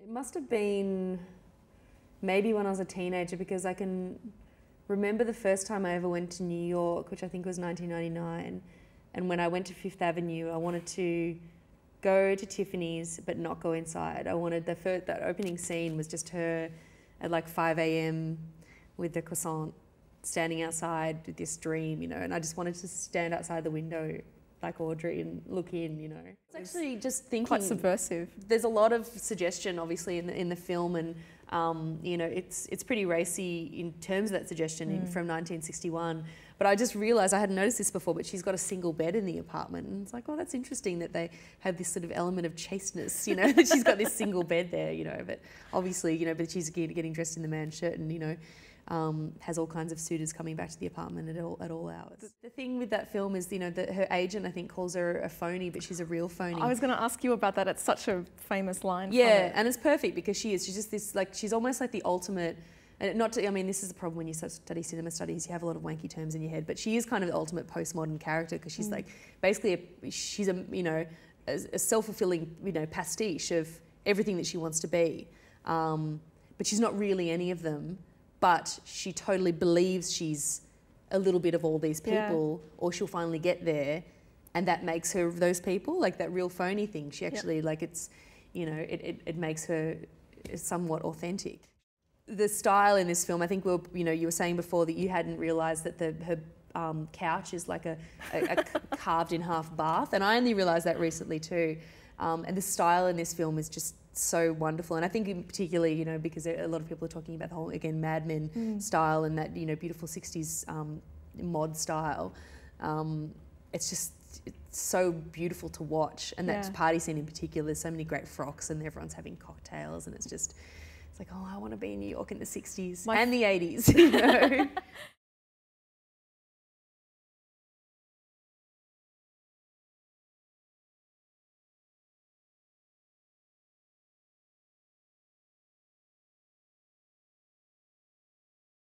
It must have been maybe when I was a teenager, because I can remember the first time I ever went to New York, which I think was 1999. And when I went to Fifth Avenue, I wanted to go to Tiffany's but not go inside. I wanted that opening scene was just her at like 5 a.m. with the croissant, standing outside with this dream, you know, and I just wanted to stand outside the window like Audrey and look in, you know. It's actually just thinking... Quite subversive. There's a lot of suggestion, obviously, in the film, and, you know, it's pretty racy in terms of that suggestion from 1961. But I just realised, I hadn't noticed this before, but she's got a single bed in the apartment. And it's like, oh, that's interesting that they have this sort of element of chasteness, you know, that she's got this single bed there, you know. But obviously, you know, but she's getting dressed in the man's shirt and, you know, has all kinds of suitors coming back to the apartment at all hours. The thing with that film is, you know, that her agent, I think, calls her a phony, but she's a real phony. I was going to ask you about that. It's such a famous line. Yeah, and it's perfect because she's just this, like, she's almost like the ultimate, and not to, I mean, this is the problem when you study cinema studies, you have a lot of wanky terms in your head, but she is kind of the ultimate postmodern character because she's like, basically, she's a, you know, a self-fulfilling, you know, pastiche of everything that she wants to be. But she's not really any of them. But she totally believes she's a little bit of all these people, or she'll finally get there, and that makes her those people, like that real phony thing. She actually, like, it's, you know, it makes her somewhat authentic. The style in this film, I think, you know, you were saying before that you hadn't realised that her couch is like a carved in half bath, and I only realised that recently too. And the style in this film is just so wonderful, and I think in particularly, you know, because a lot of people are talking about the whole, again, Mad Men style and that, you know, beautiful 60s mod style. It's just, it's so beautiful to watch, and that party scene in particular, there's so many great frocks and everyone's having cocktails, and it's just, it's like, oh, I want to be in New York in the 60s and the 80s, you know.